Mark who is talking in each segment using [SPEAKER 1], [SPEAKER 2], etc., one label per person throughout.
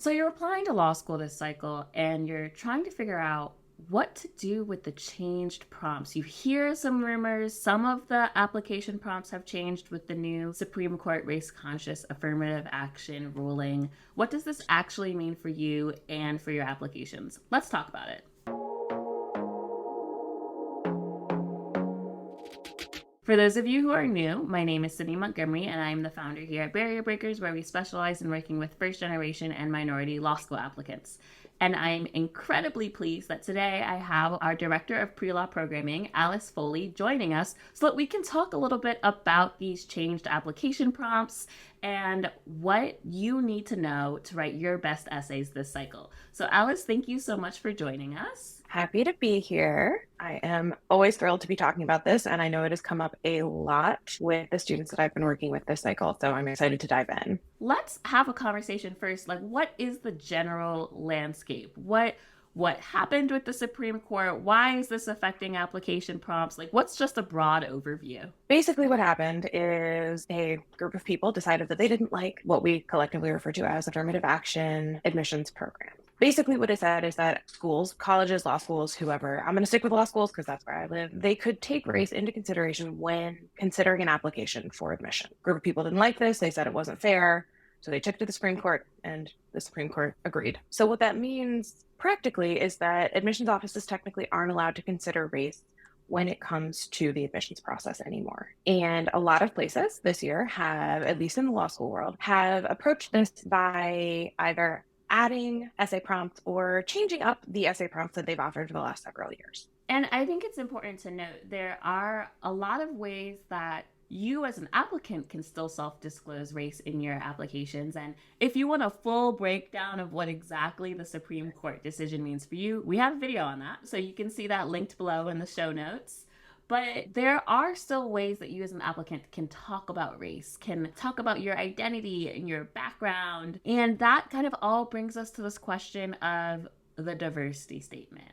[SPEAKER 1] So you're applying to law school this cycle and you're trying to figure out what to do with the changed prompts. You hear some rumors, some of the application prompts have changed with the new Supreme Court race conscious affirmative action ruling. What does this actually mean for you and for your applications? Let's talk about it. For those of you who are new, my name is Sydney Montgomery, and I am the founder here at Barrier Breakers, where we specialize in working with first generation and minority law school applicants. And I'm incredibly pleased that today I have our Director of Pre-Law Programming, Alice Foley, joining us so that we can talk a little bit about these changed application prompts and what you need to know to write your best essays this cycle. So Alice, thank you so much for joining us.
[SPEAKER 2] Happy to be here. I am always thrilled to be talking about this, and I know it has come up a lot with the students that I've been working with this cycle, so I'm excited to dive in.
[SPEAKER 1] Let's have a conversation first. Like, what is the general landscape? What happened with the Supreme Court? Why is this affecting application prompts? Like, what's just a broad overview?
[SPEAKER 2] Basically, what happened is a group of people decided that they didn't like what we collectively refer to as affirmative action admissions program. Basically, what it said is that schools, colleges, law schools, whoever, I'm going to stick with law schools because that's where I live, they could take race into consideration when considering an application for admission. A group of people didn't like this. They said it wasn't fair. So they took it to the Supreme Court, and the Supreme Court agreed. So what that means practically is that admissions offices technically aren't allowed to consider race when it comes to the admissions process anymore. And a lot of places this year have, at least in the law school world, have approached this by either adding essay prompts or changing up the essay prompts that they've offered for the last several years.
[SPEAKER 1] And I think it's important to note there are a lot of ways that you as an applicant can still self-disclose race in your applications. And if you want a full breakdown of what exactly the Supreme Court decision means for you, we have a video on that. So you can see that linked below in the show notes. But there are still ways that you as an applicant can talk about race, can talk about your identity and your background. And that kind of all brings us to this question of the diversity statement.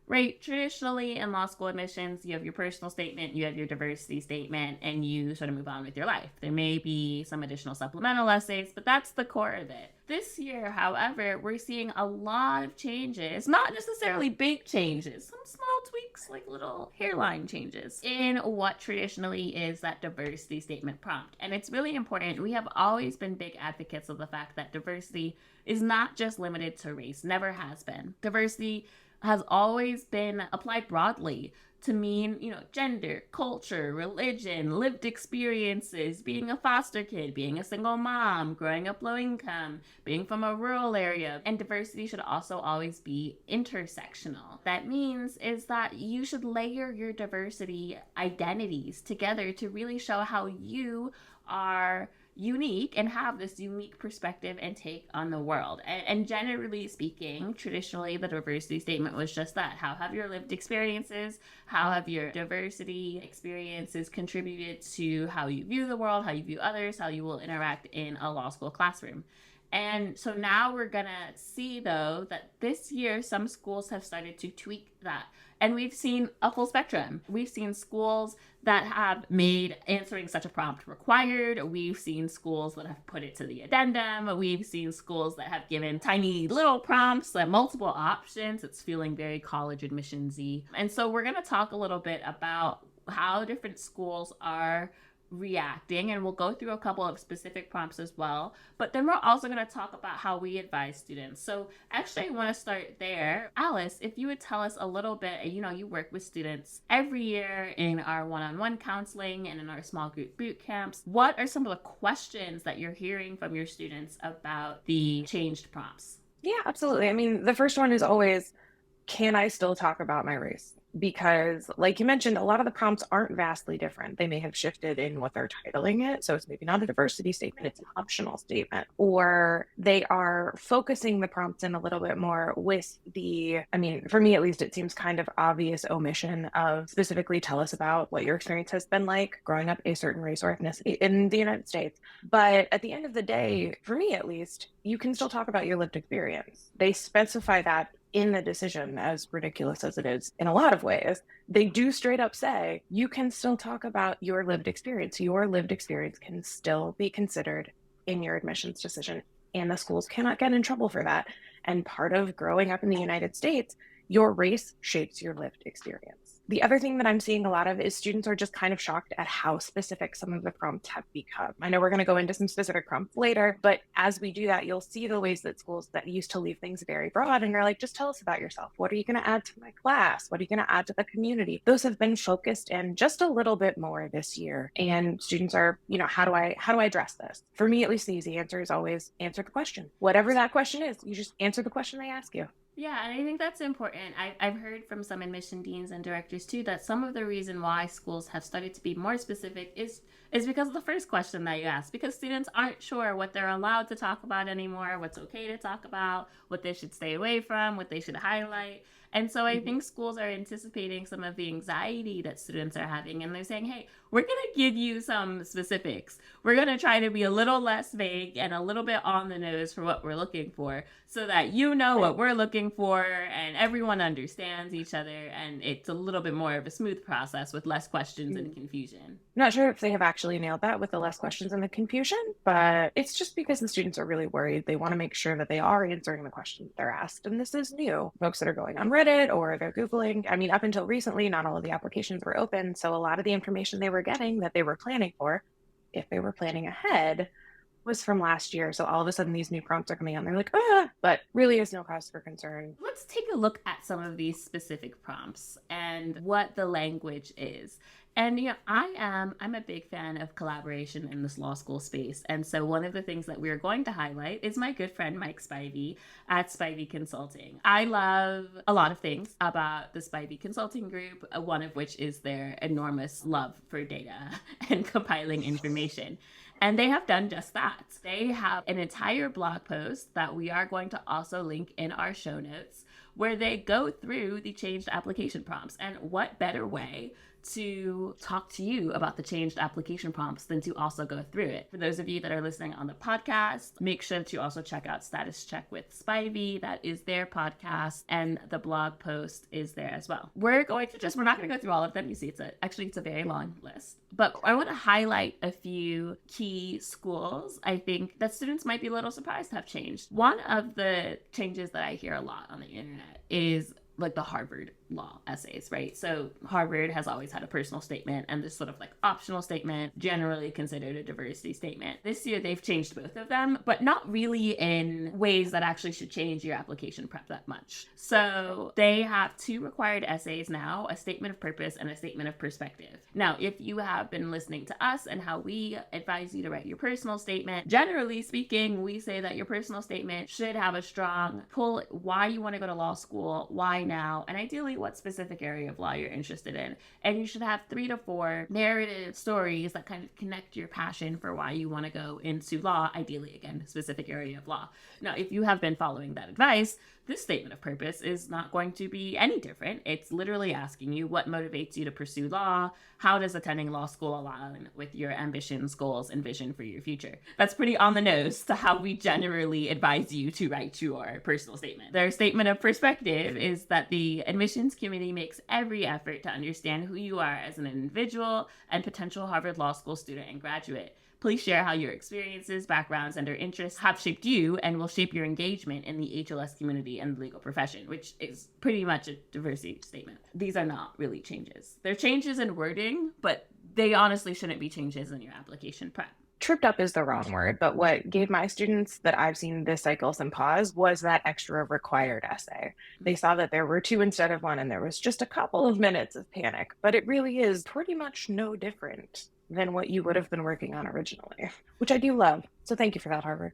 [SPEAKER 1] Right, traditionally in law school admissions, you have your personal statement, you have your diversity statement, and you sort of move on with your life. There may be some additional supplemental essays, but that's the core of it. This year, however, we're seeing a lot of changes, not necessarily big changes, some small tweaks like little hairline changes in what traditionally is that diversity statement prompt. And it's really important. We have always been big advocates of the fact that diversity is not just limited to race, never has been. Diversity has always been applied broadly to mean, gender, culture, religion, lived experiences, being a foster kid, being a single mom, growing up low income, being from a rural area. And diversity should also always be intersectional. That means is that you should layer your diversity identities together to really show how you are unique and have this unique perspective and take on the world. And generally speaking, traditionally, the diversity statement was just that. How have your lived experiences, how have your diversity experiences contributed to how you view the world, how you view others, how you will interact in a law school classroom? And so now we're going to see, though, that this year some schools have started to tweak that. And we've seen a full spectrum. We've seen schools that have made answering such a prompt required. We've seen schools that have put it to the addendum. We've seen schools that have given tiny little prompts, multiple options. It's feeling very college admissions-y. And so we're going to talk a little bit about how different schools are reacting, and we'll go through a couple of specific prompts as well, but then we're also going to talk about how we advise students. So actually I want to start there. Alice, if you would tell us a little bit, you work with students every year in our one-on-one counseling and in our small group boot camps. What are some of the questions that you're hearing from your students about the changed prompts?
[SPEAKER 2] Yeah, absolutely. I mean, the first one is always, can I still talk about my race? Because, like you mentioned, a lot of the prompts aren't vastly different. They may have shifted in what they're titling it. So it's maybe not a diversity statement, it's an optional statement. Or they are focusing the prompts in a little bit more with for me at least, it seems kind of obvious omission of specifically tell us about what your experience has been like growing up a certain race or ethnicity in the United States. But at the end of the day, for me at least, you can still talk about your lived experience. They specify that in the decision, as ridiculous as it is in a lot of ways. They do straight up say, you can still talk about your lived experience. Your lived experience can still be considered in your admissions decision and the schools cannot get in trouble for that. And part of growing up in the United States, your race shapes your lived experience. The other thing that I'm seeing a lot of is students are just kind of shocked at how specific some of the prompts have become. I know we're going to go into some specific prompts later, but as we do that, you'll see the ways that schools that used to leave things very broad and are like, just tell us about yourself. What are you going to add to my class? What are you going to add to the community? Those have been focused in just a little bit more this year. And students are, how do I address this? For me, at least, the easy answer is always answer the question. Whatever that question is, you just answer the question they ask you.
[SPEAKER 1] Yeah, and I think that's important. I've heard from some admission deans and directors too that some of the reason why schools have started to be more specific is because of the first question that you ask, because students aren't sure what they're allowed to talk about anymore, what's okay to talk about, what they should stay away from, what they should highlight. And so I think schools are anticipating some of the anxiety that students are having, and they're saying, hey, we're going to give you some specifics. We're going to try to be a little less vague and a little bit on the nose for what we're looking for, so that you know what we're looking for and everyone understands each other, and it's a little bit more of a smooth process with less questions and confusion.
[SPEAKER 2] Not sure if they have actually nailed that with the less questions and the confusion, but it's just because the students are really worried. They want to make sure that they are answering the questions they're asked. And this is new. Folks that are going on Reddit or they're Googling. I mean, up until recently, not all of the applications were open. So a lot of the information they were getting that they were planning for, if they were planning ahead, was from last year. So all of a sudden these new prompts are coming out and they're like, but really is no cause for concern.
[SPEAKER 1] Let's take a look at some of these specific prompts and what the language is. And I'm a big fan of collaboration in this law school space. And so one of the things that we're going to highlight is my good friend Mike Spivey at Spivey Consulting. I love a lot of things about the Spivey Consulting Group, one of which is their enormous love for data and compiling information. And they have done just that. They have an entire blog post that we are going to also link in our show notes, where they go through the changed application prompts. And what better way to talk to you about the changed application prompts than to also go through it. For those of you that are listening on the podcast, make sure to also check out Status Check with Spivey. That is their podcast, and the blog post is there as well. We're not going to go through all of them. You see, it's a very long list. But I want to highlight a few key schools I think that students might be a little surprised have changed. One of the changes that I hear a lot on the internet is like the Harvard law essays, right? So Harvard has always had a personal statement and this sort of like optional statement, generally considered a diversity statement. This year they've changed both of them, but not really in ways that actually should change your application prep that much. So they have two required essays now, a statement of purpose and a statement of perspective. Now, if you have been listening to us and how we advise you to write your personal statement, generally speaking, we say that your personal statement should have a strong pull, why you want to go to law school, why now, and ideally what specific area of law you're interested in. And you should have 3 to 4 narrative stories that kind of connect your passion for why you want to go into law, ideally, again, specific area of law. Now, if you have been following that advice, this statement of purpose is not going to be any different. It's literally asking you what motivates you to pursue law. How does attending law school align with your ambitions, goals, and vision for your future? That's pretty on the nose to how we generally advise you to write your personal statement. Their statement of perspective is that the admissions committee makes every effort to understand who you are as an individual and potential Harvard Law School student and graduate. Please share how your experiences, backgrounds, and or interests have shaped you and will shape your engagement in the HLS community and the legal profession, which is pretty much a diversity statement. These are not really changes. They're changes in wording, but they honestly shouldn't be changes in your application prep.
[SPEAKER 2] Tripped up is the wrong word, but what gave my students that I've seen this cycle some pause was that extra required essay. They saw that there were 2 instead of 1, and there was just a couple of minutes of panic, but it really is pretty much no different than what you would have been working on originally, which I do love. So thank you for that, Harvard.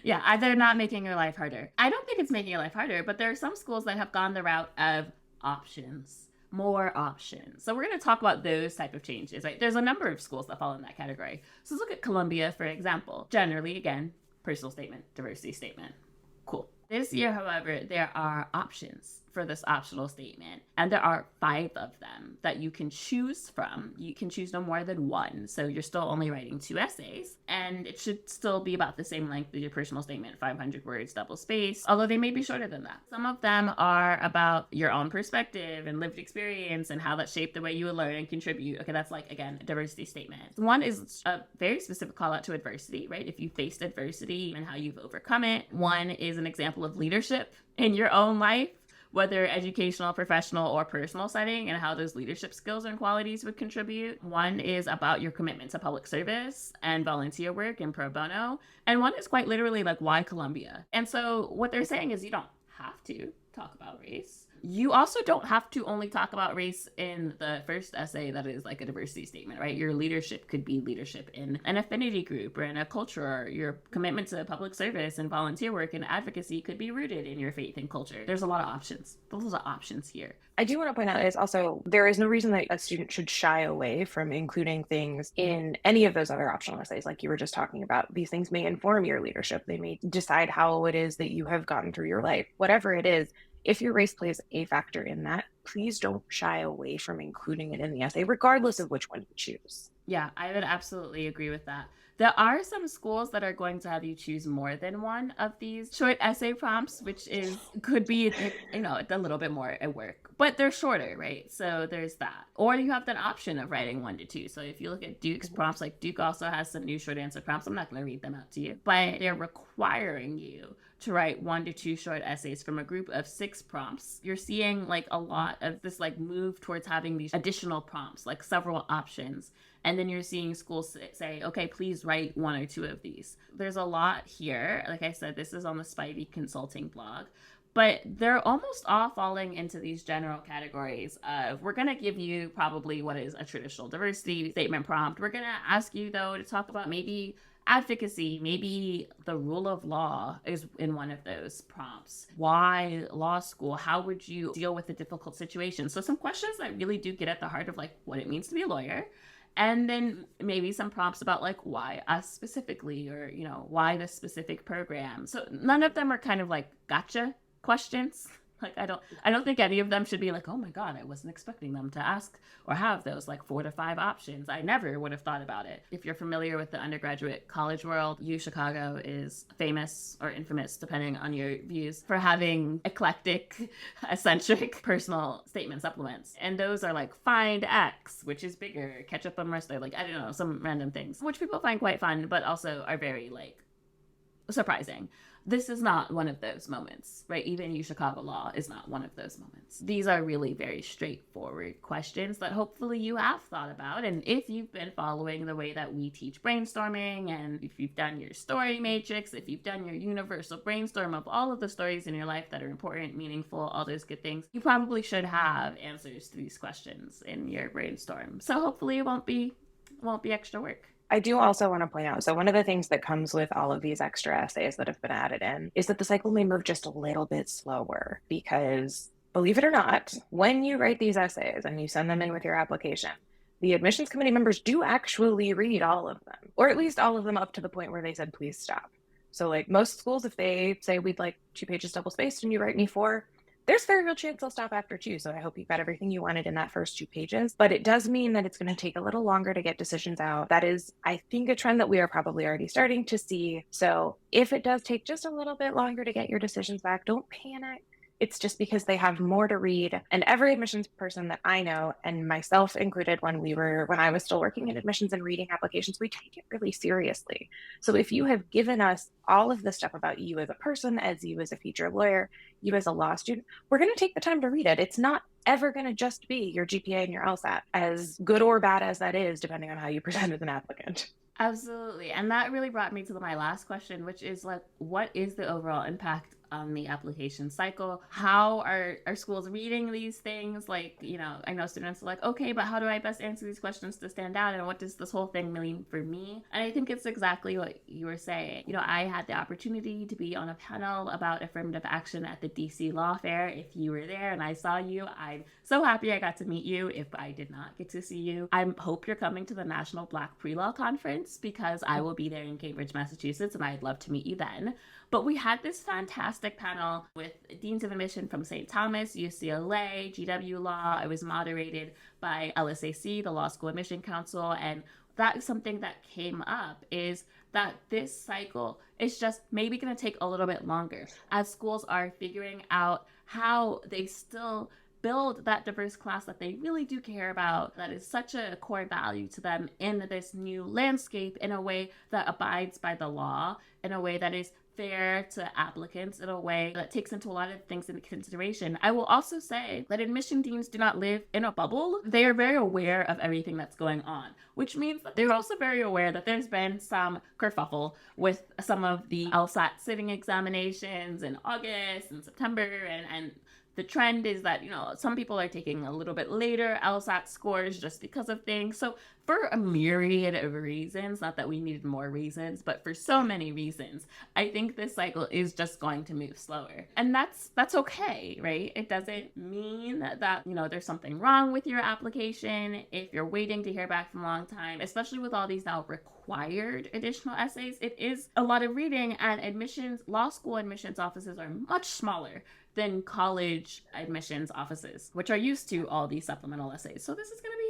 [SPEAKER 1] Yeah, they're not making your life harder. I don't think it's making your life harder, but there are some schools that have gone the route of options. More options. So we're going to talk about those type of changes, right? There's a number of schools that fall in that category. So let's look at Columbia, for example. Generally, again, personal statement, diversity statement. Cool. This year, however, there are options for this optional statement, and there are 5 of them that you can choose from. You can choose no more than one, so you're still only writing 2 essays, and it should still be about the same length as your personal statement, 500 words, double space, although they may be shorter than that. Some of them are about your own perspective and lived experience and how that shaped the way you would learn and contribute. Okay, that's like, again, a diversity statement. One is a very specific call out to adversity, right? If you faced adversity and how you've overcome it. One is an example of leadership in your own life, whether educational, professional, or personal setting, and how those leadership skills and qualities would contribute. One is about your commitment to public service and volunteer work and pro bono. And one is quite literally like, why Columbia? And so what they're saying is you don't have to talk about race. You also don't have to only talk about race in the first essay that is like a diversity statement, right? Your leadership could be leadership in an affinity group or in a culture, or your commitment to public service and volunteer work and advocacy could be rooted in your faith and culture. There's a lot of options. Those are options here.
[SPEAKER 2] I do want to point out is also there is no reason that a student should shy away from including things in any of those other optional essays like you were just talking about. These things may inform your leadership. They may decide how it is that you have gotten through your life. Whatever it is, if your race plays a factor in that, please don't shy away from including it in the essay, regardless of which one you choose.
[SPEAKER 1] Yeah, I would absolutely agree with that. There are some schools that are going to have you choose more than one of these short essay prompts, which could be, a little bit more at work, but they're shorter, right? So there's that. Or you have that option of writing 1 to 2. So if you look at Duke's prompts, like Duke also has some new short answer prompts. I'm not going to read them out to you, but they're requiring you to write 1 to 2 short essays from a group of 6 prompts. You're seeing like a lot of this like move towards having these additional prompts, like several options. And then you're seeing schools say, okay, please write 1 or 2 of these. There's a lot here. Like I said, this is on the Spivey Consulting blog. But they're almost all falling into these general categories of, we're going to give you probably what is a traditional diversity statement prompt. We're going to ask you, though, to talk about maybe advocacy, maybe the rule of law is in one of those prompts. Why law school? How would you deal with a difficult situation? So some questions that really do get at the heart of like what it means to be a lawyer. And then maybe some prompts about like why us specifically, or, why this specific program. So none of them are kind of like gotcha questions. Like I don't think any of them should be like, oh my God, I wasn't expecting them to ask or have those like 4 to 5 options. I never would have thought about it. If you're familiar with the undergraduate college world, U Chicago is famous or infamous, depending on your views, for having eclectic, eccentric personal statement supplements. And those are like find X, which is bigger, ketchup and mustard, like I don't know, some random things, which people find quite fun, but also are very like surprising. This is not one of those moments, right? Even U Chicago law is not one of those moments. These are really very straightforward questions that hopefully you have thought about. And if you've been following the way that we teach brainstorming, and if you've done your story matrix, if you've done your universal brainstorm of all of the stories in your life that are important, meaningful, all those good things, you probably should have answers to these questions in your brainstorm. So hopefully it won't be extra work.
[SPEAKER 2] I do also want to point out, so one of the things that comes with all of these extra essays that have been added in is that the cycle may move just a little bit slower because, believe it or not, when you write these essays and you send them in with your application, the admissions committee members do actually read all of them, or at least all of them up to the point where they said, please stop. So like most schools, if they say we'd like 2 pages double spaced and you write me 4, there's very real chance they'll stop after 2. So I hope you got everything you wanted in that first 2 pages. But it does mean that it's going to take a little longer to get decisions out. That is, I think, a trend that we are probably already starting to see. So if it does take just a little bit longer to get your decisions back, don't panic. It's just because they have more to read. And every admissions person that I know, and myself included when I was still working in admissions and reading applications, we take it really seriously. So if you have given us all of this stuff about you as a person, as you as a future lawyer, you as a law student, we're going to take the time to read it. It's not ever going to just be your GPA and your LSAT, as good or bad as that is, depending on how you present as an applicant.
[SPEAKER 1] Absolutely. And that really brought me to my last question, which is like, what is the overall impact on the application cycle? How are schools reading these things? Like, I know students are like, okay, but how do I best answer these questions to stand out? And what does this whole thing mean for me? And I think it's exactly what you were saying. I had the opportunity to be on a panel about affirmative action at the DC Law Fair. If you were there and I saw you, I'm so happy I got to meet you. If I did not get to see you, I hope you're coming to the National Black Pre-Law Conference, because I will be there in Cambridge, Massachusetts, and I'd love to meet you then. But we had this fantastic panel with deans of admission from St. Thomas, UCLA, GW Law. It was moderated by LSAC, the Law School Admission Council, and that is something that came up, is that this cycle is just maybe going to take a little bit longer as schools are figuring out how they still build that diverse class that they really do care about, that is such a core value to them in this new landscape, in a way that abides by the law, in a way that is fair to applicants, in a way that takes into a lot of things into consideration. I will also say that admission deans do not live in a bubble. They are very aware of everything that's going on, which means that they're also very aware that there's been some kerfuffle with some of the LSAT sitting examinations in August and September, and the trend is that, some people are taking a little bit later LSAT scores just because of things. So for a myriad of reasons, not that we needed more reasons, but for so many reasons, I think this cycle is just going to move slower. And that's okay, right? It doesn't mean that there's something wrong with your application if you're waiting to hear back from a long time, especially with all these now required additional essays. It is a lot of reading, and law school admissions offices are much smaller than college admissions offices, which are used to all these supplemental essays. So this is going to be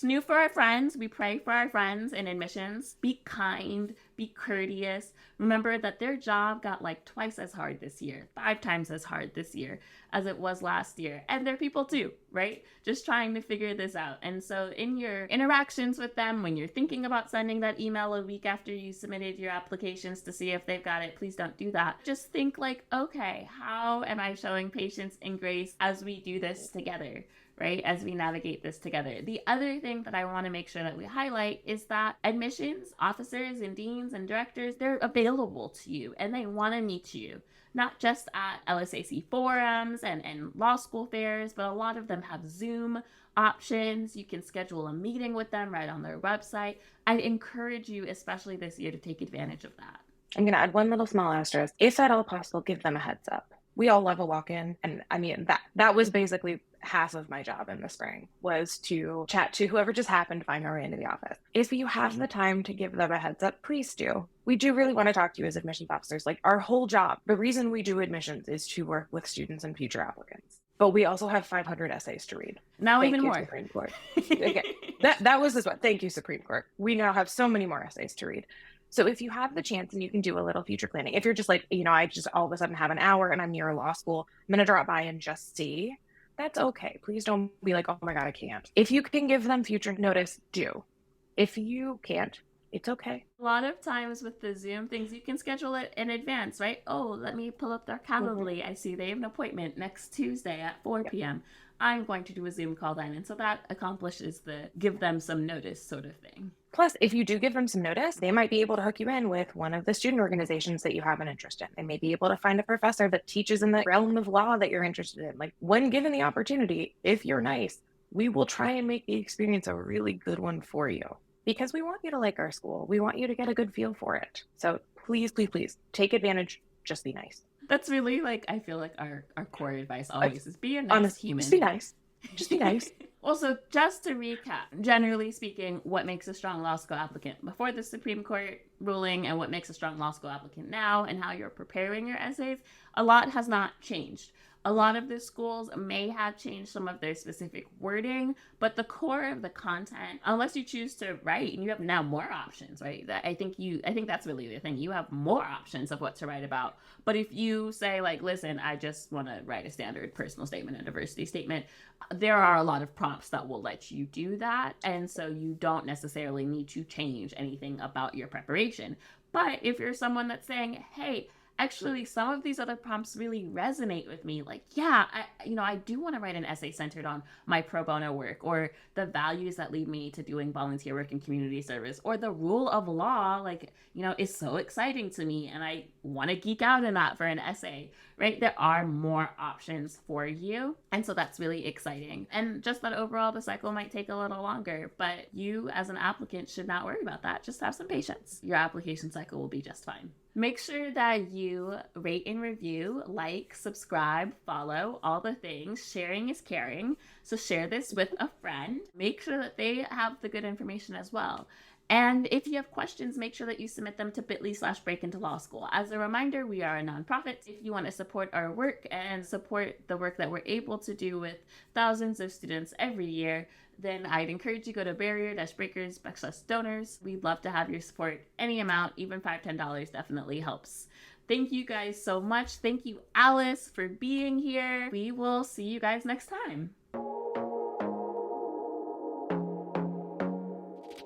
[SPEAKER 1] new for our friends. We pray for our friends in admissions. Be kind, be courteous. Remember that their job got like twice as hard this year, 5 times as hard this year as it was last year. And they're people too, right? Just trying to figure this out. And so in your interactions with them, when you're thinking about sending that email a week after you submitted your applications to see if they've got it, please don't do that. Just think like, okay, how am I showing patience and grace as we do this together? Right? As we navigate this together. The other thing that I want to make sure that we highlight is that admissions officers and deans and directors, they're available to you and they want to meet you, not just at LSAC forums and law school fairs, but a lot of them have Zoom options. You can schedule a meeting with them right on their website. I encourage you, especially this year, to take advantage of that.
[SPEAKER 2] I'm going to add one little small asterisk. If at all possible, give them a heads up. We all love a walk-in. And I mean, that was basically half of my job in the spring, was to chat to whoever just happened to find our way into the office. If you have the time to give them a heads up, please do. We do really want to talk to you as admissions officers. Like, our whole job, the reason we do admissions is to work with students and future applicants. But we also have 500 essays to read.
[SPEAKER 1] Now
[SPEAKER 2] Thank
[SPEAKER 1] even
[SPEAKER 2] you,
[SPEAKER 1] more.
[SPEAKER 2] Supreme Court. Okay. That was this one. Thank you, Supreme Court. We now have so many more essays to read. So if you have the chance and you can do a little future planning, if you're just like, I just all of a sudden have an hour and I'm near a law school, I'm going to drop by and just see, that's okay. Please don't be like, oh my God, I can't. If you can give them future notice, do. If you can't, it's okay.
[SPEAKER 1] A lot of times with the Zoom things, you can schedule it in advance, right? Oh, let me pull up their Calendly. I see they have an appointment next Tuesday at 4 p.m. I'm going to do a Zoom call then. And so that accomplishes the give them some notice sort of thing.
[SPEAKER 2] Plus, if you do give them some notice, they might be able to hook you in with one of the student organizations that you have an interest in. They may be able to find a professor that teaches in the realm of law that you're interested in. Like, when given the opportunity, if you're nice, we will try and make the experience a really good one for you, because we want you to like our school. We want you to get a good feel for it. So please, please, please take advantage. Just be nice.
[SPEAKER 1] That's really I feel like our core advice always is be a nice human.
[SPEAKER 2] Just be nice. Just be nice.
[SPEAKER 1] Also, just to recap, generally speaking, what makes a strong law school applicant before the Supreme Court ruling and what makes a strong law school applicant now, and how you're preparing your essays, a lot has not changed. A lot of the schools may have changed some of their specific wording, but the core of the content, unless you choose to write, and you have now more options, right? I think that's really the thing. You have more options of what to write about. But if you say listen, I just want to write a standard personal statement and diversity statement, there are a lot of prompts that will let you do that. And so you don't necessarily need to change anything about your preparation. But if you're someone that's saying, hey, actually, some of these other prompts really resonate with me. I do want to write an essay centered on my pro bono work, or the values that lead me to doing volunteer work and community service, or the rule of law, is so exciting to me and I want to geek out in that for an essay, right? There are more options for you. And so that's really exciting. And just that overall, the cycle might take a little longer, but you as an applicant should not worry about that. Just have some patience. Your application cycle will be just fine. Make sure that you rate and review, subscribe, follow, all the things. Sharing is caring. So share this with a friend. Make sure that they have the good information as well. And if you have questions, make sure that you submit them to bit.ly/breakintolaw school. As a reminder, we are a nonprofit. If you want to support our work and support the work that we're able to do with thousands of students every year, then I'd encourage you to go to barrier-breakers/donors. We'd love to have your support. Any amount, even $5, $10 definitely helps. Thank you guys so much. Thank you, Alice, for being here. We will see you guys next time.